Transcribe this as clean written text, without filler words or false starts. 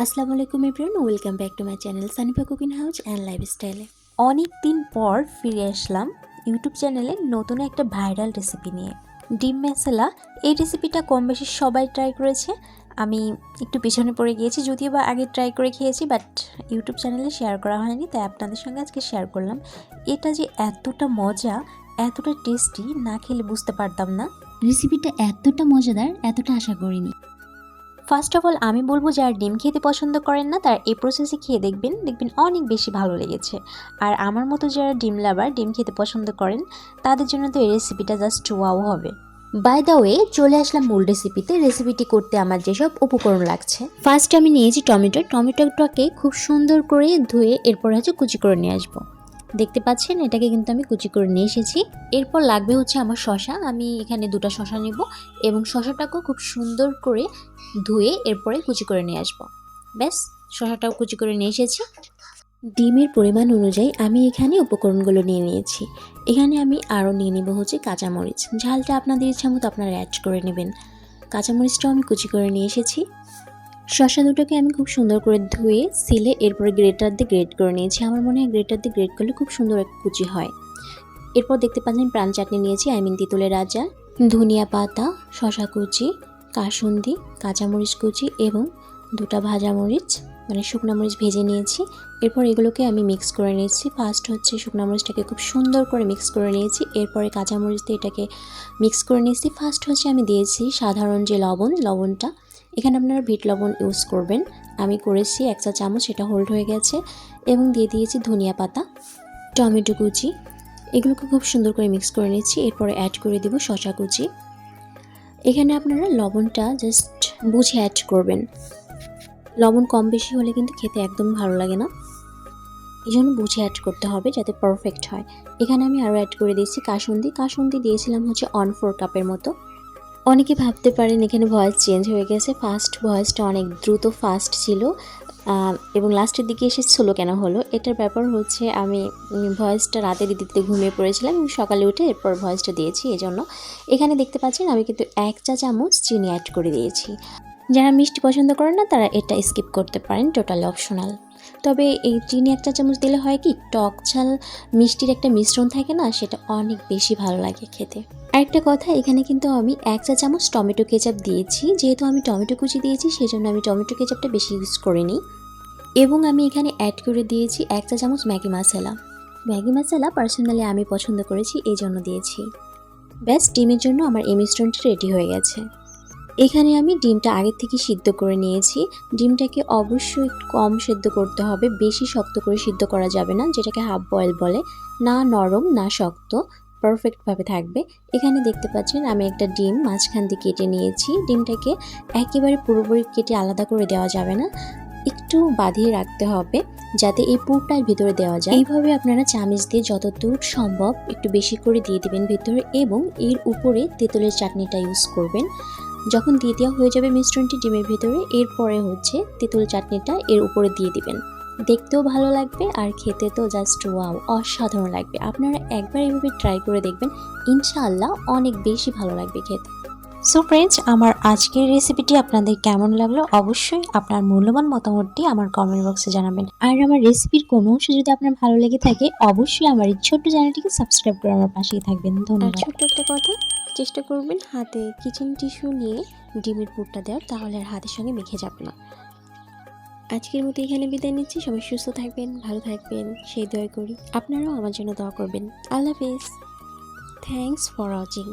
আসসালামু আলাইকুম everyone, welcome back to my channel Sanifa cooking house and লাইফস্টাইলে। অনেক দিন পর ফিরে আসলাম ইউটিউব চ্যানেলে নতুন একটা ভাইরাল রেসিপি নিয়ে, ডিম মশলা। এই রেসিপিটা কম বেশি সবাই ট্রাই করেছে। আমি একটু পিছনে পড়ে গিয়েছি, যদিও বা আগে ট্রাই করে খেয়েছি, বাট ইউটিউব চ্যানেলে শেয়ার করা হয়নি, তাই আপনাদের সঙ্গে আজকে শেয়ার করলাম। এটা যে এতটা মজা, এতটা টেস্টি, না খেলে বুঝতে পারতাম না রেসিপিটা এতটা মজাদার, এতটা আশা করিনি। ফার্স্ট অফ অল আমি বলবো, যারা ডিম খেতে পছন্দ করেন না তারা এই প্রসেসে খেয়ে দেখবেন অনেক বেশি ভালো লেগেছে। আর আমার মতো যারা ডিম লাভার, ডিম খেতে পছন্দ করেন, তাদের জন্য তো এই রেসিপিটা জাস্ট ওয়াও হবে। বাই দ্য ওয়ে, চলে আসলাম মূল রেসিপিতে। রেসিপিটি করতে আমার যেসব উপকরণ লাগছে, ফার্স্ট আমি নিয়েছি টমেটোটাকে খুব সুন্দর করে ধুয়ে এরপর কুচি করে নিয়ে আসবো। দেখতে পাচ্ছেন, এটাকে কিন্তু আমি কুচি করে নিয়ে এসেছি। এরপর লাগবে আমার শসা। আমি এখানে 2টা শসা নেব এবং শসাটাকেও খুব সুন্দর করে ধুয়ে এরপরে কুচি করে নিয়ে আসবো। ব্যাস, শসাটাও কুচি করে নিয়ে এসেছি। ডিমের পরিমাণ অনুযায়ী আমি এখানে উপকরণগুলো নিয়ে নিয়েছি। এখানে আমি আরও নিয়ে নেব কাঁচামরিচ। ঝালটা আপনাদের ইচ্ছা মতো আপনারা অ্যাড করে নেবেন। কাঁচামরিচটাও আমি কুচি করে নিয়ে এসেছি। শসা দুটোকে আমি খুব সুন্দর করে ধুয়ে সিলে এরপরে গ্রেটার দিয়ে গ্রেট করে নিয়েছি। আমার মনে হয় গ্রেটার দিয়ে গ্রেট করলে খুব সুন্দর এক কুচি হয়। এরপর দেখতে পাচ্ছেন প্রাণ চাটনি নিয়েছি, তেঁতুলের রাজা, ধনিয়া পাতা, শসা কুচি, কাসুন্দি, কাঁচামরিচ কুচি এবং 2টা ভাজা মরিচ শুকনো মরিচ ভেজে নিয়েছি। এরপর এগুলোকে আমি মিক্স করে নিয়েছি। ফার্স্ট শুকনো মরিচটাকে খুব সুন্দর করে মিক্স করে নিয়েছি। এরপরে কাঁচামরিচ দিয়ে এটাকে মিক্স করে নিয়েছি। ফার্স্ট আমি দিয়েছি সাধারণ যে লবণটা, এখানে আপনারা বিট লবণ ইউজ করবেন। আমি করেছি 1 চা চামচ, সেটা হোল্ড হয়ে গেছে। এবং দিয়ে দিয়েছি ধনিয়া পাতা, টমেটো কুচি, এগুলোকে খুব সুন্দর করে মিক্স করে নিচ্ছি। এরপরে অ্যাড করে দেব শসা কুচি। এখানে আপনারা লবণটা জাস্ট বুঝে অ্যাড করবেন। লবণ কম বেশি হলে কিন্তু খেতে একদম ভালো লাগে না, এই জন্য বুঝে অ্যাড করতে হবে যাতে পারফেক্ট হয়। এখানে আমি আরও অ্যাড করে দিয়েছি কাসুন্দি দিয়েছিলাম 1/4 কাপের মতো। অনেকে ভাবতে পারেন এখানে ভয়েস চেঞ্জ হয়ে গেছে। ফার্স্ট ভয়েসটা অনেক দ্রুত ফাস্ট ছিল এবং লাস্টের দিকে এসে স্লো কেন হলো, এটার ব্যাপার আমি ভয়েসটা রাতে দিতে ঘুমিয়ে পড়েছিলাম এবং সকালে উঠে এরপর ভয়েসটা দিয়েছি। এজন্য এখানে দেখতে পাচ্ছেন আমি কিন্তু 1 চা চামচ চিনি অ্যাড করে দিয়েছি। যারা মিষ্টি পছন্দ করেন না তারা এটা স্কিপ করতে পারেন, টোটালি অপশনাল। তবে এই চিনি 1 চা চামচ দিলে হয় কি, টক ঝাল মিষ্টির একটা মিশ্রণ থাকে না, সেটা অনেক বেশি ভালো লাগে খেতে। আরেকটা কথা, এখানে কিন্তু আমি 1 চা চামচ টমেটো কেচাপ দিয়েছি। যেহেতু আমি টমেটো কুচি দিয়েছি, সেজন্য আমি টমেটো কেচাপটা বেশি ইউজ করিনি। এবং আমি এখানে অ্যাড করে দিয়েছি 1 চা চামচ ম্যাগি মশলা পার্সোনালি আমি পছন্দ করেছি, এই জন্য দিয়েছি। ব্যাস, ডিমের জন্য আমার এই মিশ্রণটি রেডি হয়ে গেছে। এখানে আমি ডিমটা আগে থেকে সিদ্ধ করে নিয়েছি। ডিমটাকে অবশ্যই একটু কম সিদ্ধ করতে হবে, বেশি শক্ত করে সিদ্ধ করা যাবে না, যেটাকে হাফ বয়েল বলে। না নরম না শক্ত, পারফেক্টভাবে থাকবে। এখানে দেখতে পাচ্ছেন আমি একটা ডিম মাঝখান দিয়ে কেটে নিয়েছি। ডিমটাকে একেবারে পুরোপুরি কেটে আলাদা করে দেওয়া যাবে না, একটু বাঁধিয়ে রাখতে হবে যাতে এই পুরটার ভিতরে দেওয়া যায়। এইভাবে আপনারা চামচ দিয়ে যতদূর সম্ভব একটু বেশি করে দিয়ে দিবেন ভিতরে, এবং এর উপরে তেঁতুলের চাটনিটা ইউজ করবেন। যখন দিয়ে দেওয়া হয়ে যাবে মিশ্রণটি ডিমের ভিতরে, এরপরে তেঁতুল চাটনিটা এর উপরে দিয়ে দিবেন। দেখতেও ভালো লাগবে আর খেতে তো জাস্ট ওয়াও, অসাধারণ লাগবে। আপনারা একবার এভাবে ট্রাই করে দেখবেন, ইনশাআল্লাহ অনেক বেশি ভালো লাগবে খেতে। সো ফ্রেন্ডস, আমার আজকের রেসিপিটি আপনাদের কেমন লাগলো অবশ্যই আপনার মূল্যবান মতামতটি আমার কমেন্ট বক্সে জানাবেন। আর আমার রেসিপির কোনো অংশ যদি আপনার ভালো লেগে থাকে, অবশ্যই আমার এই ছোট্ট চ্যানেলটিকে সাবস্ক্রাইব করে আমার পাশেই থাকবেন। ধন্যবাদ। ছোট্ট একটা কথা, চেষ্টা করবেন হাতে কিচেন টিস্যু নিয়ে ডিমের পুরটা দেওয়ার, তাহলে আর হাতের সঙ্গে মেখে যাবে না। আজকের মতো এখানে বিদায় নিচ্ছি। সবাই সুস্থ থাকবেন, ভালো থাকবেন, সেই দোয়া করি। আপনারাও আমার জন্য দোয়া করবেন। আল্লাহ হাফেজ। Thanks for watching.